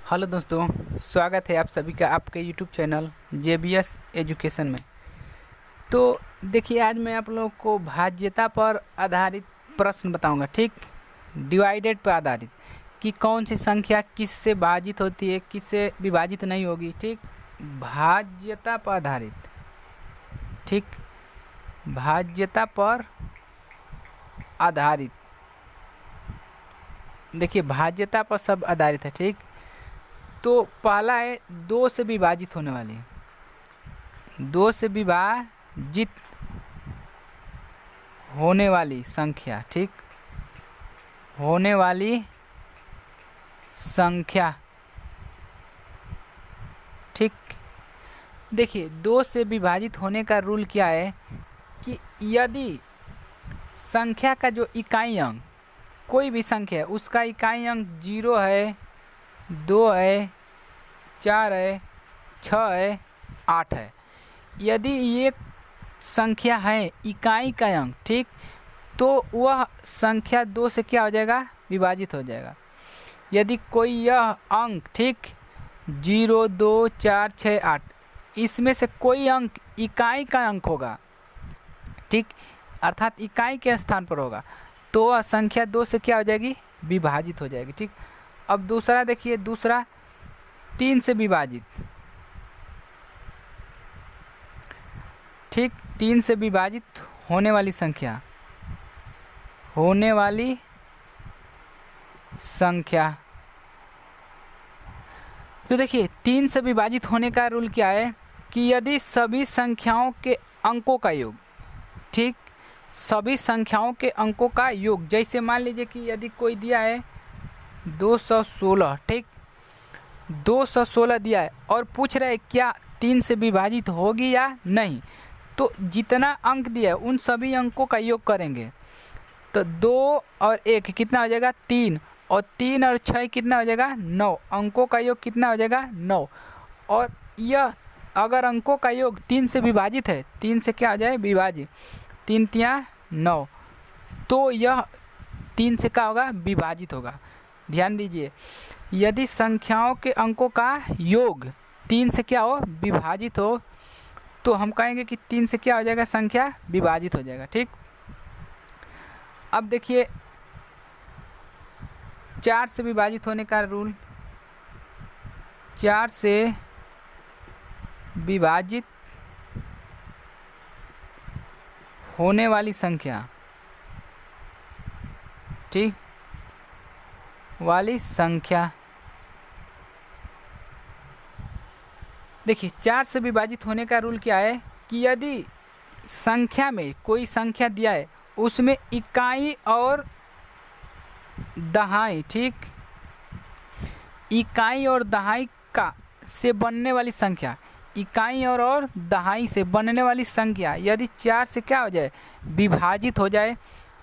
Hello दोस्तों, स्वागत है आप सभी का आपके यूट्यूब चैनल JBS एजुकेशन में। तो देखिए, आज मैं आप लोगों को भाज्यता पर आधारित प्रश्न बताऊंगा, ठीक। डिवाइडेड पर आधारित कि कौन सी संख्या किससे भाजित होती है, किससे विभाजित नहीं होगी, ठीक। भाज्यता पर आधारित, ठीक। भाज्यता पर आधारित, देखिए भाज्यता पर सब आधारित है, ठीक। तो पहला है दो से विभाजित होने वाली, दो से विभाजित होने वाली संख्या, ठीक। होने वाली संख्या, ठीक। देखिए, दो से विभाजित होने का रूल क्या है कि यदि संख्या का जो इकाई अंक, कोई भी संख्या है, उसका इकाई अंक 0 है, 2 है, 4 है, 6 है, 8 है। यदि ये संख्या है इकाई का अंक, ठीक, तो वह संख्या 2 से क्या हो जाएगा, विभाजित हो जाएगा। यदि कोई यह अंक, ठीक, 0, 2, 4, 6, 8, इसमें से कोई अंक इकाई का अंक होगा, ठीक, अर्थात इकाई के स्थान पर होगा, तो वह संख्या 2 से क्या हो जाएगी, विभाजित हो जाएगी, ठीक। अब दूसरा देखिए, दूसरा 3 से विभाजित, ठीक। 3 से विभाजित होने वाली संख्या, होने वाली संख्या। तो देखिए, 3 से विभाजित होने का रूल क्या है कि यदि सभी संख्याओं के अंकों का योग, ठीक, सभी संख्याओं के अंकों का योग, जैसे मान लीजिए कि यदि कोई दिया है 216, ठीक, 216 दिया है और पूछ रहे हैं क्या 3 से विभाजित होगी या नहीं, तो जितना अंक दिया है उन सभी अंकों का योग करेंगे, तो 2 और 1 कितना हो जाएगा, 3, और 3 और 6 कितना हो जाएगा, 9। अंकों का योग कितना हो जाएगा, 9। और यह अगर अंकों का योग 3 से विभाजित है, 3 से क्या हो जाए, विभाजित, 3 तिया 9, तो यह 3 से क्या होगा, विभाजित होगा। ध्यान दीजिए, यदि संख्याओं के अंकों का योग 3 से क्या हो, विभाजित हो, तो हम कहेंगे कि 3 से क्या हो जाएगा, संख्या विभाजित हो जाएगा, ठीक। अब देखिए 4 से विभाजित होने का रूल, 4 से विभाजित होने वाली संख्या, ठीक, वाली संख्या। देखिए, 4 से विभाजित होने का रूल क्या है कि यदि संख्या में कोई संख्या दिया है, उसमें इकाई और दहाई, ठीक, इकाई और दहाई का से बनने वाली संख्या, इकाई और दहाई से बनने वाली संख्या यदि 4 से क्या हो जाए, विभाजित हो जाए,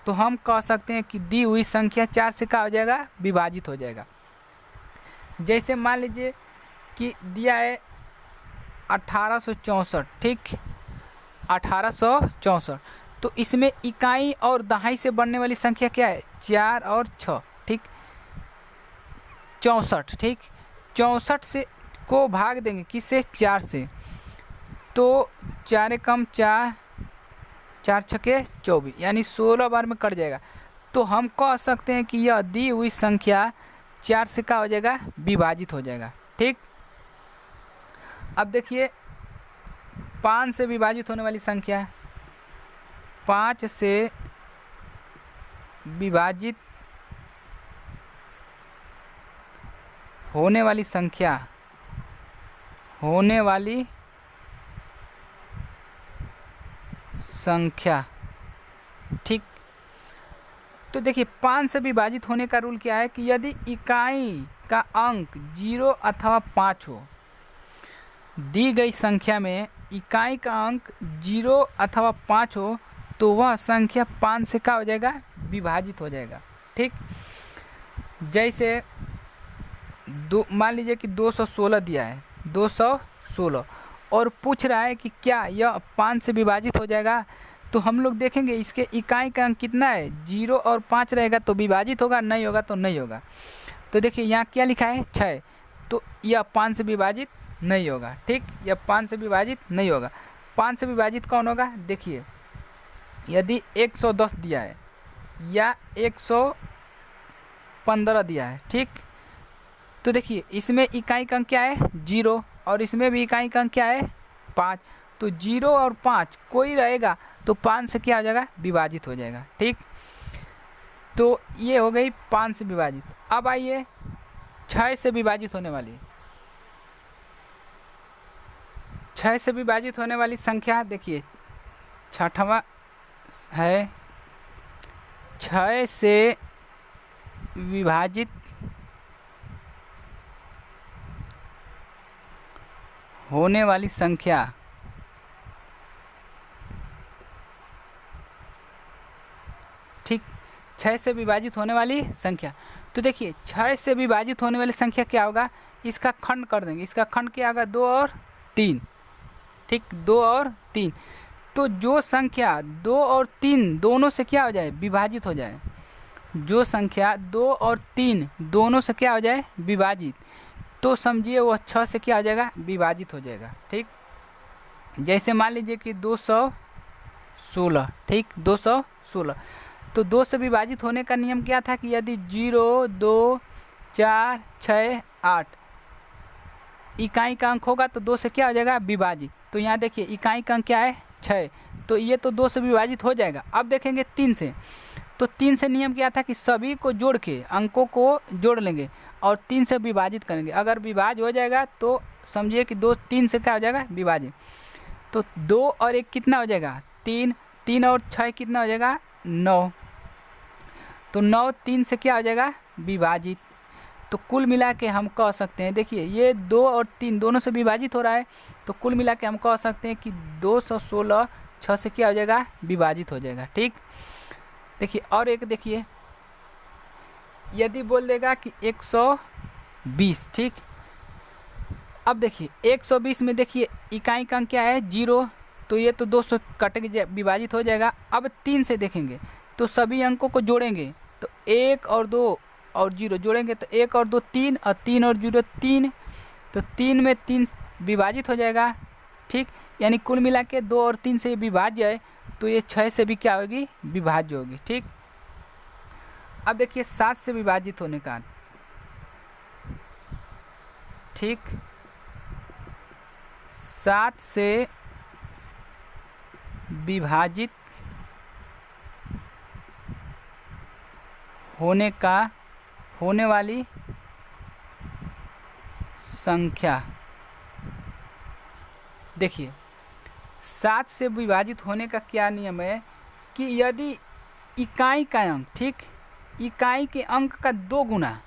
तो हम कह सकते हैं कि दी हुई संख्या 4 से क्या हो जाएगा, विभाजित हो जाएगा। जैसे मान लीजिए कि दिया है 1864, ठीक, 1864, तो इसमें इकाई और दहाई से बनने वाली संख्या क्या है, 4 और 6, ठीक, 64, ठीक। 64 से को भाग देंगे किससे, 4 से, तो 4 एकम 4, 4 छके 24, यानी 16 बार में कट जाएगा। तो हम कह सकते हैं कि यह दी हुई संख्या 4 से क्या हो जाएगा, विभाजित हो जाएगा, ठीक। अब देखिए 5 से विभाजित होने वाली संख्या, 5 से विभाजित होने वाली संख्या, होने वाली संख्या, ठीक। तो देखिए 5 से विभाजित होने का रूल क्या है कि यदि इकाई का अंक 0 अथवा 5 हो, दी गई संख्या में इकाई का अंक 0 अथवा 5 हो, तो वह संख्या 5 से क्या हो जाएगा, विभाजित हो जाएगा, ठीक। जैसे मान लीजिए कि 216 दिया है, 216, और पूछ रहा है कि क्या यह 5 से विभाजित हो जाएगा, तो हम लोग देखेंगे इसके इकाई का अंक कितना है, 0 और 5 रहेगा तो विभाजित होगा, नहीं होगा तो नहीं होगा। तो देखिए यहाँ क्या लिखा है, 6, तो यह 5 से विभाजित नहीं होगा। ठीक, यह 5 से विभाजित नहीं होगा। 5 से विभाजित कौन होगा? देखिए, यदि 110 दिया है या 115 दिया है, ठीक, तो देखिए इसमें इकाई का अंक क्या है? 0, और इसमें भी इकाई का अंक क्या है? 5। तो 0 और 5 कोई रहेगा तो 5 से क्या हो जाएगा? विभाजित हो जाएगा। ठीक, तो ये हो गई 5 से विभाजित। अब आइए 6 से विभाजित होने वाली, 6 से विभाजित होने वाली संख्या देखिए, छठवां है 6 से विभाजित होने वाली संख्या। ठीक, 6 से विभाजित होने वाली संख्या। तो देखिए 6 से विभाजित होने वाली संख्या क्या होगा? इसका खंड कर देंगे। इसका खंड क्या होगा? 2 और 3। ठीक, 2 और 3। तो जो संख्या 2 और 3 दोनों से क्या हो जाए? विभाजित हो जाए। जो संख्या 2 और 3 दोनों से क्या हो जाए? विभाजित, तो समझिए वो 6 से क्या हो जाएगा? विभाजित हो जाएगा। ठीक, जैसे मान लीजिए कि 216। ठीक, 216। तो 2 से विभाजित होने का नियम क्या था कि यदि 0, 2, 4, 6, 8 इकाई का अंक होगा तो 2 से क्या हो जाएगा? विभाजित। तो यहाँ देखिए इकाई का अंक क्या है? 6, तो ये तो 2 से विभाजित हो जाएगा। अब देखेंगे 3 से, तो 3 से नियम क्या था कि सभी को जोड़ के अंकों को जोड़ लेंगे और 3 से विभाजित करेंगे। अगर विभाज्य हो जाएगा तो समझिए कि 2 3 से क्या हो जाएगा? विभाजित। तो 2 और 1 कितना हो जाएगा? 3। 3 और 6 कितना हो जाएगा? 9। तो 9 3 से क्या हो जाएगा? विभाजित। तो कुल मिला के हम कह सकते हैं, देखिए ये 2 और 3 दोनों से विभाजित हो रहा है, तो कुल मिला के हम कह सकते हैं कि 216 6 से क्या हो जाएगा? विभाजित हो जाएगा। ठीक, देखिए और एक देखिए, यदि बोल देगा कि 120। ठीक, अब देखिए 120 में देखिए इकाई का अंक क्या है? 0, तो ये तो 200 कट के विभाजित हो जाएगा। अब 3 से देखेंगे तो सभी अंकों को जोड़ेंगे, तो 1 और 2 और 0 जोड़ेंगे तो 1 और 2 3 और 3 और 0 3, तो 3 में 3 विभाजित हो जाएगा। ठीक, यानी कुल मिला के 2 और 3 से विभाज्य है, तो ये 6 से भी क्या होगी? विभाज्य होगी। ठीक, अब देखिए 7 से विभाजित होने का। ठीक, 7 से विभाजित होने वाली संख्या। देखिए 7 से विभाजित होने का क्या नियम है कि यदि इकाई का अंक, ठीक, इकाई के अंक का 2 गुना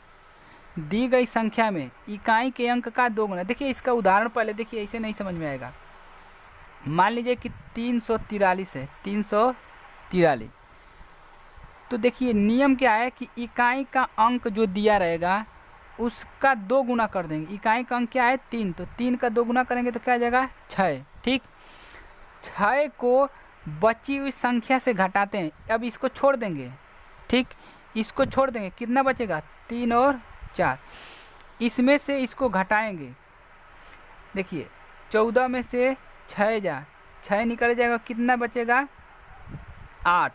दी गई संख्या में इकाई के अंक का 2 गुना। देखिए इसका उदाहरण पहले देखिए, ऐसे नहीं समझ में आएगा। मान लीजिए कि 343 है, 343। तो देखिए नियम क्या है कि इकाई का अंक जो दिया रहेगा उसका 2 गुना कर देंगे। इकाई का अंक क्या है? 3, तो 3 का 2 गुना करेंगे तो क्या आ जाएगा? 6। ठीक, 6 को बची हुई संख्या से घटाते हैं। अब इसको छोड़ देंगे। ठीक, इसको छोड़ देंगे, कितना बचेगा? 3 और 4। इसमें से इसको घटाएंगे। देखिए 14 में से 6 निकल जाएगा, कितना बचेगा? 8,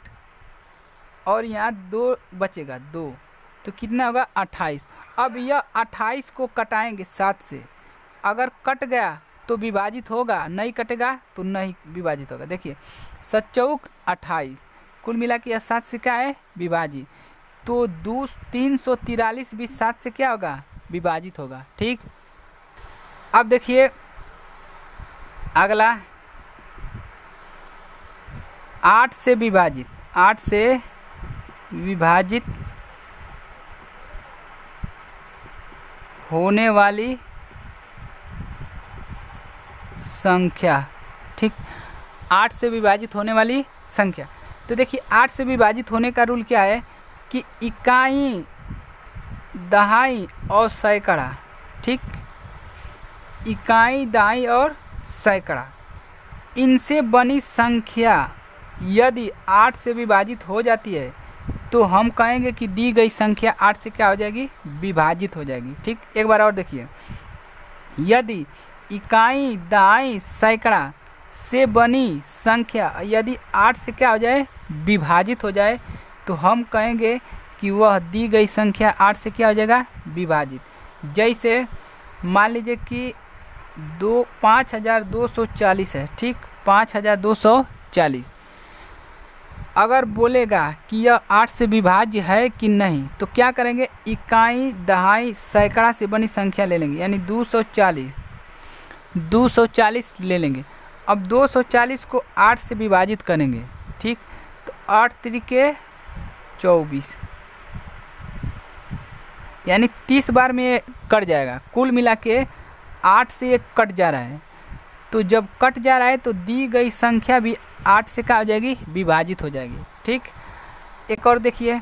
और यहाँ 2 बचेगा 2, तो कितना होगा? 28। अब यह 28 को कटाएंगे 7 से, अगर कट गया तो विभाजित होगा, नहीं कटेगा तो नहीं विभाजित होगा। देखिए 7 चौक 28, कुल मिला के यह 7 से क्या है? विभाजित। तो 343 भी 7 से क्या होगा? विभाजित होगा। ठीक, अब देखिए अगला 8 से विभाजित, 8 से विभाजित होने वाली संख्या। ठीक, 8 से विभाजित होने वाली संख्या। तो देखिए 8 से विभाजित होने का रूल क्या है कि इकाई, दहाई और सैकड़ा। ठीक, इकाई, दहाई और सैकड़ा, इनसे बनी संख्या यदि 8 से विभाजित हो जाती है तो हम कहेंगे कि दी गई संख्या 8 से क्या हो जाएगी? विभाजित हो जाएगी। ठीक, एक बार और देखिए, यदि इकाई दहाई सैकड़ा से बनी संख्या यदि 8 से क्या हो जाए, विभाजित हो जाए, तो हम कहेंगे कि वह दी गई संख्या 8 से क्या हो जाएगा, विभाजित। जैसे मान लीजिए कि 5240 है, ठीक, 5240। अगर बोलेगा कि यह 8 से विभाज्य है कि नहीं, तो क्या करेंगे, इकाई दहाई सैकड़ा से बनी संख्या ले लेंगे, यानी 240 ले लेंगे। अब 240 को 8 से विभाजित करेंगे, ठीक, तो 8 त्रिके 24, यानी 30 बार में ये कट जाएगा। कुल मिला के 8 से ये कट जा रहा है, तो जब कट जा रहा है तो दी गई संख्या भी 8 से क्या हो जाएगी, विभाजित हो जाएगी, ठीक। एक और देखिए,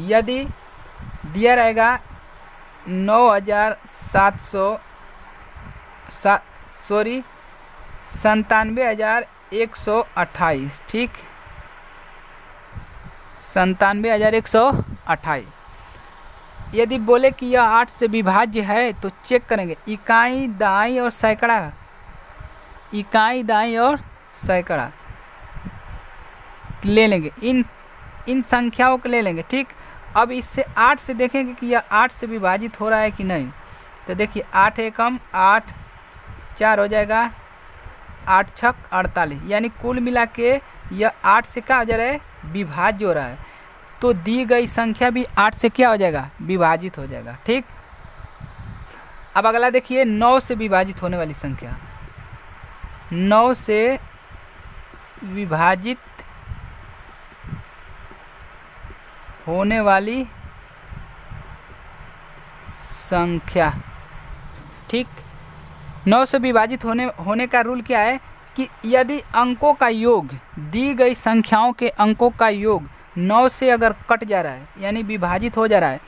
यदि दिया रहेगा 97,128, ठीक, 97,128। यदि बोले कि यह 8 से विभाज्य है, तो चेक करेंगे इकाई दाई और सैकड़ा, इकाई दाई और सैकड़ा ले लेंगे, इन संख्याओं को ले लेंगे, ठीक। अब इससे 8 से देखेंगे कि यह 8 से विभाजित हो रहा है कि नहीं, तो देखिए 8 एकम 8, 4 हो जाएगा, 8 छक 48, यानी कुल मिला के यह 8 से क्या हो जा रहा है, विभाज्य हो रहा है, तो दी गई संख्या भी 8 से क्या हो जाएगा, विभाजित हो जाएगा, ठीक। अब अगला देखिए, 9 से विभाजित होने वाली संख्या, 9 से विभाजित होने वाली संख्या, ठीक। 9 से विभाजित होने का रूल क्या है कि यदि अंकों का योग, दी गई संख्याओं के अंकों का योग 9 से अगर कट जा रहा है, यानी विभाजित हो जा रहा है,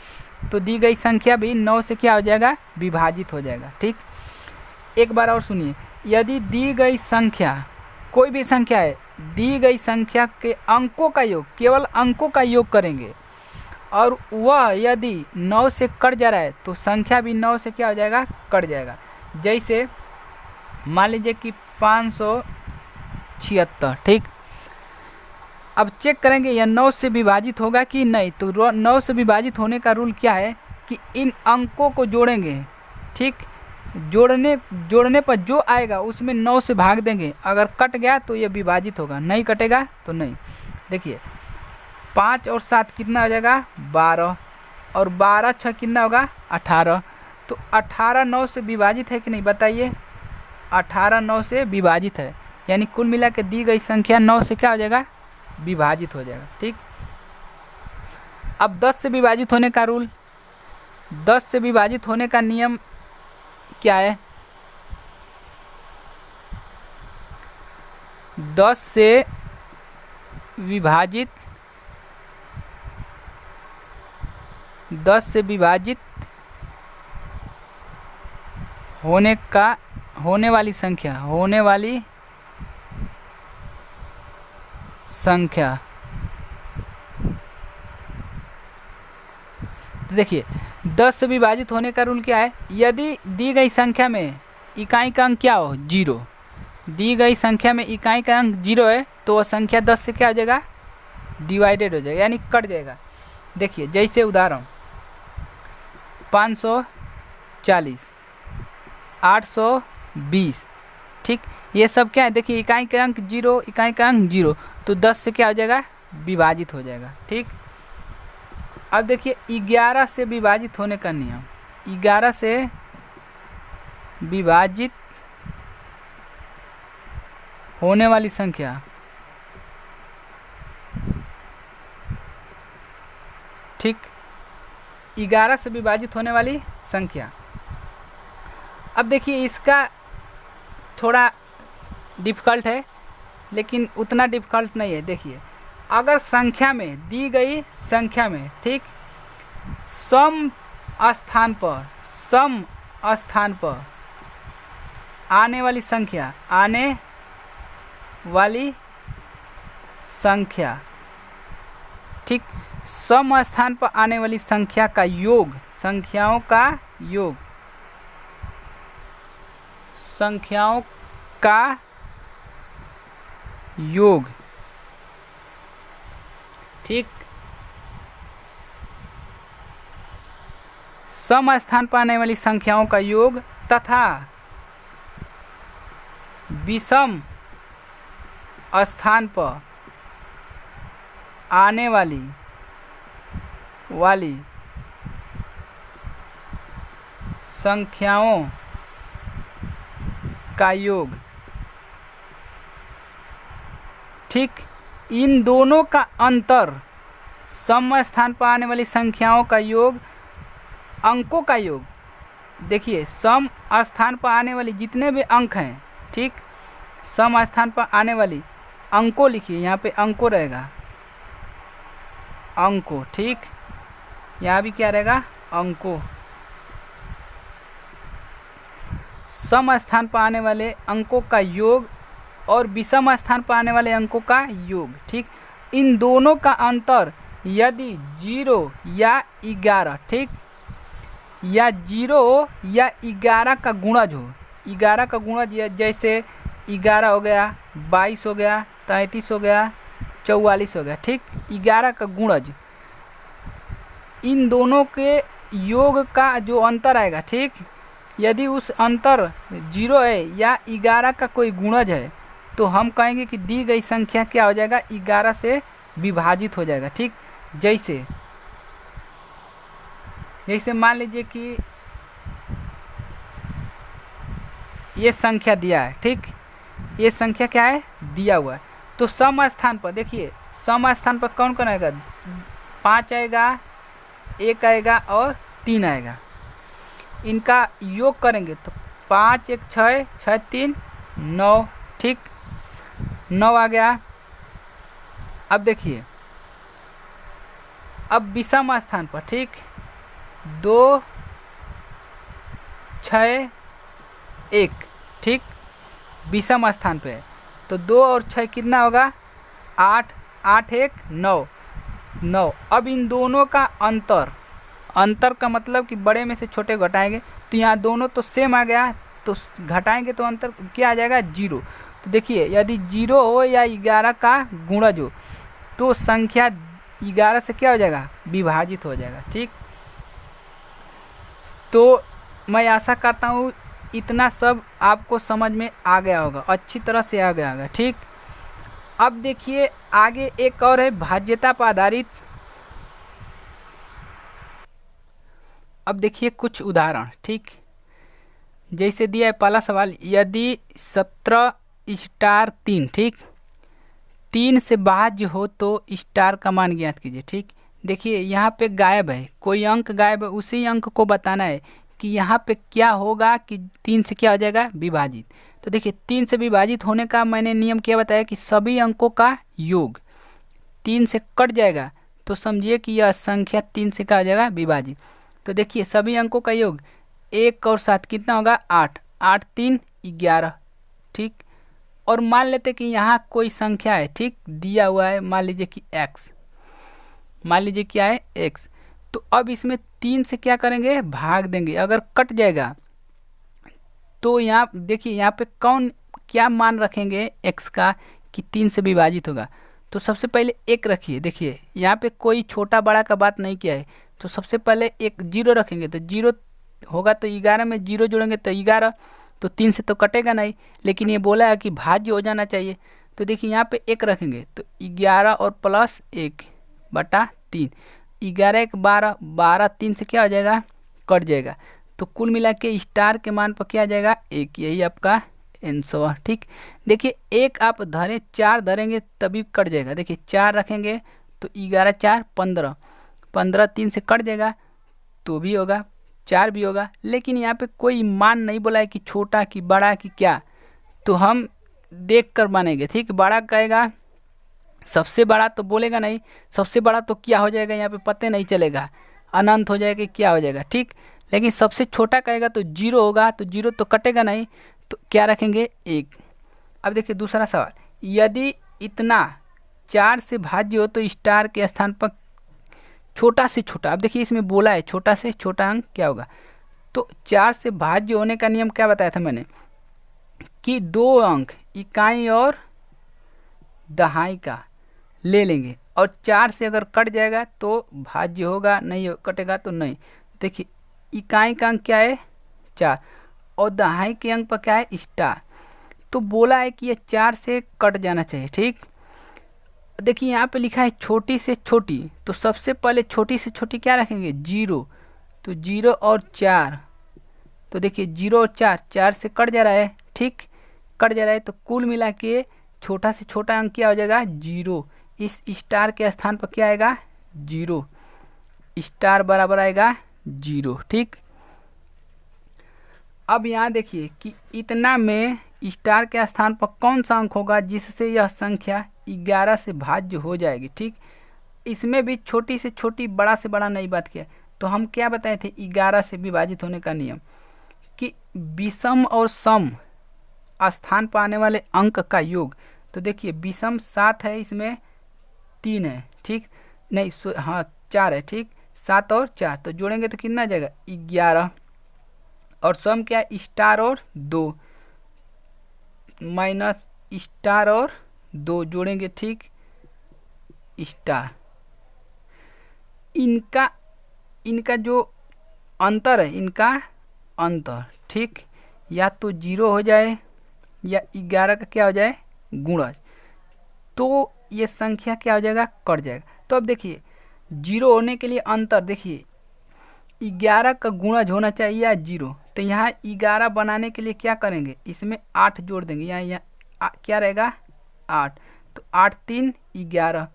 तो दी गई संख्या भी 9 से क्या हो जाएगा, विभाजित हो जाएगा, ठीक। एक बार और सुनिए, यदि दी गई संख्या, कोई भी संख्या है, दी गई संख्या के अंकों का योग, केवल अंकों का योग करेंगे, और वह यदि 9 से कट जा रहा है, तो संख्या भी 9 से क्या हो जाएगा, कट जाएगा। जैसे मान लीजिए कि 576, ठीक। अब चेक करेंगे यह 9 से विभाजित होगा कि नहीं, तो 9 से विभाजित होने का रूल क्या है कि इन अंकों को जोड़ेंगे, ठीक, जोड़ने पर जो आएगा उसमें 9 से भाग देंगे, अगर कट गया तो यह विभाजित होगा, नहीं कटेगा तो नहीं। देखिए 5 और 7 कितना हो जाएगा, 12, और 12 6 कितना होगा, 18, तो 18 9 से विभाजित है कि नहीं, बताइए, 18 9 से विभाजित है, यानी कुल मिला के दी गई संख्या 9 से क्या हो जाएगा, विभाजित हो जाएगा, ठीक। अब 10 से विभाजित होने का रूल, 10 से विभाजित होने का नियम क्या है, 10 से विभाजित होने वाली संख्या, देखिए 10 से विभाजित होने का रूल क्या है, यदि दी गई संख्या में इकाई का अंक क्या हो, 0, दी गई संख्या में इकाई का अंक 0 है, तो वह संख्या 10 से क्या हो जाएगा, डिवाइडेड हो जाएगा, यानी कट जाएगा। देखिए जैसे उदाहरण 540, 820, ठीक, ये सब क्या है, देखिए इकाई का अंक 0, इकाई का अंक 0, तो 10 से क्या हो जाएगा, विभाजित हो जाएगा, ठीक। अब देखिए 11 से विभाजित होने का नियम, 11 से विभाजित होने वाली संख्या, ठीक, 11 से विभाजित होने वाली संख्या। अब देखिए इसका थोड़ा डिफ़िकल्ट है, लेकिन उतना डिफ़िकल्ट नहीं है। देखिए अगर संख्या में, दी गई संख्या में, ठीक, सम स्थान पर आने वाली संख्या, ठीक, सम स्थान पर आने वाली संख्या का योग संख्याओं का योग, संख्याओं का योग, ठीक। सम स्थान पर आने वाली संख्याओं का योग तथा विषम स्थान पर आने वाली संख्याओं का योग, ठीक। इन दोनों का अंतर, सम स्थान पर आने वाली संख्याओं का योग, अंकों का योग। देखिए सम स्थान पर आने वाली जितने भी अंक हैं, ठीक, सम स्थान पर आने वाली अंकों लिखिए, यहाँ पे अंकों रहेगा, अंकों, ठीक। यहाँ भी क्या रहेगा, अंकों। सम स्थान पर आने वाले अंकों का योग और विषम स्थान पर आने वाले अंकों का योग, ठीक। इन दोनों का अंतर यदि 0 या 11, ठीक, या 0 या 11 का गुणज हो, 11 का गुणज जैसे 11 हो गया, 22 हो गया, 33 हो गया, 44 हो गया, ठीक, 11 का गुणज, इन दोनों के योग का जो अंतर आएगा, ठीक, यदि उस अंतर 0 है या 11 का कोई गुणज है तो हम कहेंगे कि दी गई संख्या क्या हो जाएगा, 11 से विभाजित हो जाएगा, ठीक। जैसे मान लीजिए कि ये संख्या दिया है, ठीक, ये संख्या क्या है, दिया हुआ है, तो सम स्थान पर देखिए, सम स्थान पर कौन कौन आएगा, 5 आएगा, 1 आएगा और 3 आएगा। इनका योग करेंगे तो 5 1 6, 6 3 9, ठीक, 9 आ गया। अब देखिए, अब विषम स्थान पर, ठीक, 2 6 1, ठीक, विषम स्थान पे है तो 2 और 6 कितना होगा, 8, 8 1 9, 9। अब इन दोनों का अंतर का मतलब कि बड़े में से छोटे घटाएंगे तो यहाँ दोनों तो सेम आ गया, तो घटाएंगे तो अंतर क्या आ जाएगा, 0। तो देखिए यदि 0 हो या 11 का गुणज हो तो संख्या 11 से क्या हो जाएगा, विभाजित हो जाएगा, ठीक। तो मैं आशा करता हूँ इतना सब आपको समझ में आ गया होगा, अच्छी तरह से आ गया होगा, ठीक। अब देखिए आगे एक और है भाज्यता पर आधारित। अब देखिए कुछ उदाहरण, ठीक, जैसे दिया है पहला सवाल, यदि 17 स्टार 3, ठीक, 3 से भाज्य हो तो स्टार का मान ज्ञात कीजिए, ठीक। देखिए यहाँ पे गायब है, कोई अंक गायब है, उसी अंक को बताना है कि यहाँ पे क्या होगा कि 3 से क्या हो जाएगा, विभाजित। तो देखिए 3 से विभाजित होने का मैंने नियम क्या बताया कि सभी अंकों का योग 3 से कट जाएगा तो समझिए कि यह संख्या 3 से क्या हो जाएगा, विभाजित। तो देखिए सभी अंकों का योग 1 और 7 कितना होगा, 8, 8 3 11, ठीक। और मान लेते कि यहाँ कोई संख्या है, ठीक, दिया हुआ है, मान लीजिए कि x, मान लीजिए क्या है, x। तो अब इसमें 3 से क्या करेंगे, भाग देंगे। अगर कट जाएगा तो यहाँ देखिए यहाँ पे कौन क्या मान रखेंगे x का कि 3 से विभाजित होगा। तो सबसे पहले 1 रखिए, देखिए यहाँ पे कोई छोटा बड़ा का बात नहीं किया है, तो सबसे पहले एक 0 रखेंगे तो 0 होगा, तो 11 में 0 जोड़ेंगे तो 11, तो 3 से तो कटेगा नहीं, लेकिन ये बोला है कि भाज्य हो जाना चाहिए। तो देखिए यहाँ पे 1 रखेंगे तो 11 और प्लस 1 बटा 3, 11 1 12, 12 3 से क्या हो जाएगा, कट जाएगा। तो कुल मिला के स्टार के मान पर क्या आ जाएगा, 1, यही आपका आंसर, ठीक। देखिए 1 आप धरें, 4 धरेंगे तभी कट जाएगा। देखिए 4 रखेंगे तो 11 4 15, 15 3 से कट जाएगा तो भी होगा, 4 भी होगा, लेकिन यहाँ पे कोई मान नहीं बोला है कि छोटा कि बड़ा कि क्या, तो हम देख कर मानेंगे, ठीक। बड़ा कहेगा, सबसे बड़ा तो बोलेगा नहीं, सबसे बड़ा तो क्या हो जाएगा, यहाँ पे पते नहीं चलेगा, अनंत हो जाएगा, क्या हो जाएगा, ठीक। लेकिन सबसे छोटा कहेगा तो 0 होगा, तो 0 तो कटेगा नहीं, तो क्या रखेंगे, 1। अब देखिए दूसरा सवाल, यदि इतना 4 से भाज्य हो तो स्टार के स्थान पर छोटा से छोटा, अब देखिए इसमें बोला है छोटा से छोटा अंक क्या होगा, तो 4 से भाज्य होने का नियम क्या बताया था मैंने कि 2 अंक इकाई और दहाई का ले लेंगे, और 4 से अगर कट जाएगा तो भाज्य होगा, नहीं कटेगा तो नहीं। देखिए इकाई का अंक क्या है 4 और दहाई के अंक पर क्या है स्टार, तो बोला है कि ये 4 से कट जाना चाहिए। ठीक, देखिए यहाँ पे लिखा है छोटी से छोटी, तो सबसे पहले छोटी से छोटी क्या रखेंगे 0, तो 0 और 4, तो देखिए 0 और 4 से कट जा रहा है। ठीक, कट जा रहा है, तो कुल मिला के छोटा से छोटा अंक क्या हो जाएगा 0, इस स्टार के स्थान पर क्या आएगा 0, स्टार बराबर आएगा 0। ठीक, अब यहाँ देखिए कि इतना में स्टार के स्थान पर कौन सा अंक होगा जिससे यह संख्या 11 से भाज्य हो जाएगी। ठीक, इसमें भी छोटी से छोटी बड़ा से बड़ा नई बात क्या है, तो हम क्या बताए थे 11 से विभाजित होने का नियम कि विषम और सम स्थान पर आने वाले अंक का योग, तो देखिए विषम 7 है, इसमें 3 है। ठीक, नहीं हाँ 4 है। ठीक, 7 और 4 तो जोड़ेंगे तो कितना आ जाएगा 11, और सम क्या स्टार और 2 माइनस स्टार और 2 जोड़ेंगे। ठीक, स्टार, इनका जो अंतर है, इनका अंतर ठीक या तो 0 हो जाए या 11 का क्या हो जाए गुणज, तो ये संख्या क्या हो जाएगा कट जाएगा। तो अब देखिए 0 होने के लिए अंतर, देखिए 11 का गुणज होना चाहिए या 0, तो यहाँ 11 बनाने के लिए क्या करेंगे इसमें 8 जोड़ देंगे, यहाँ क्या रहेगा 8, तो 8 3 11,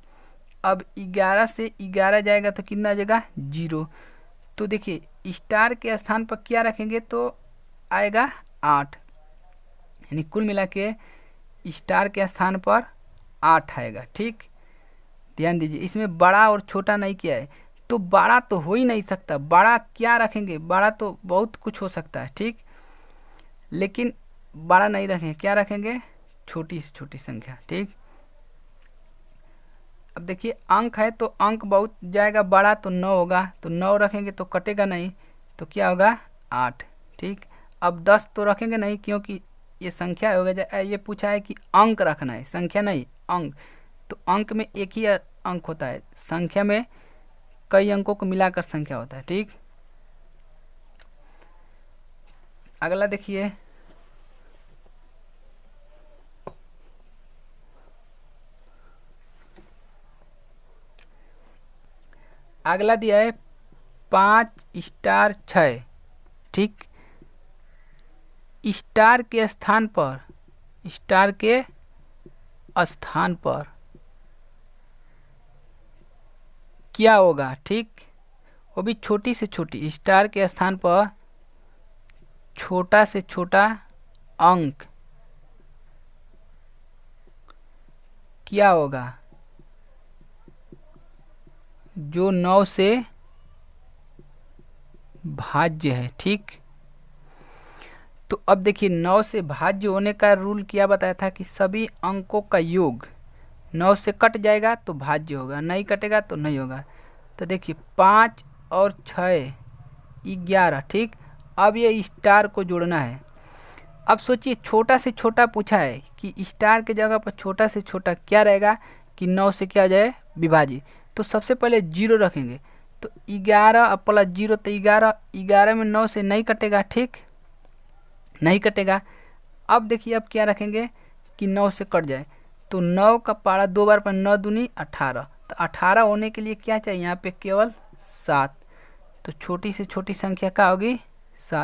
अब 11 से 11 जाएगा तो कितना आ जाएगा 0, तो देखिए स्टार के स्थान पर क्या रखेंगे तो आएगा 8, यानी कुल मिला के स्टार के स्थान पर 8 आएगा। ठीक, ध्यान दीजिए इसमें बड़ा और छोटा नहीं किया है, तो बड़ा तो हो ही नहीं सकता, बड़ा क्या रखेंगे, बड़ा तो बहुत कुछ हो सकता है। ठीक, लेकिन बड़ा नहीं रखेंगे, क्या रखेंगे छोटी से छोटी संख्या। ठीक, अब देखिए अंक है तो अंक बहुत जाएगा, बड़ा तो 9 होगा, तो 9 रखेंगे तो कटेगा नहीं, तो क्या होगा 8। ठीक, अब 10 तो रखेंगे नहीं क्योंकि ये संख्या हो गया, ये पूछा है कि अंक रखना है, संख्या नहीं अंक, तो अंक में एक ही अंक होता है, संख्या में कई अंकों को मिलाकर संख्या होता है। ठीक, अगला देखिए अगला दिया है 5 स्टार 6। ठीक, स्टार के स्थान पर क्या होगा। ठीक, वो भी छोटी से छोटी, स्टार के स्थान पर छोटा से छोटा अंक क्या होगा जो 9 से भाज्य है। ठीक, तो अब देखिए 9 से भाज्य होने का रूल क्या बताया था कि सभी अंकों का योग 9 से कट जाएगा तो भाज्य होगा, नहीं कटेगा तो नहीं होगा। तो देखिए 5 और 6 11। ठीक, अब ये स्टार को जोड़ना है। अब सोचिए छोटा से छोटा पूछा है कि स्टार के जगह पर छोटा से छोटा क्या रहेगा कि 9 से क्या हो जाए विभाजित, तो सबसे पहले 0 रखेंगे, तो 11 प्लस 0 तो 11 में 9 से नहीं कटेगा। ठीक, नहीं कटेगा। अब देखिए अब क्या रखेंगे कि 9 से कट जाए, तो 9 का पारा 2 बार पर 9 दूनी 18, तो 18 होने के लिए क्या चाहिए यहाँ पे केवल 7, तो छोटी से छोटी संख्या क्या होगी 7।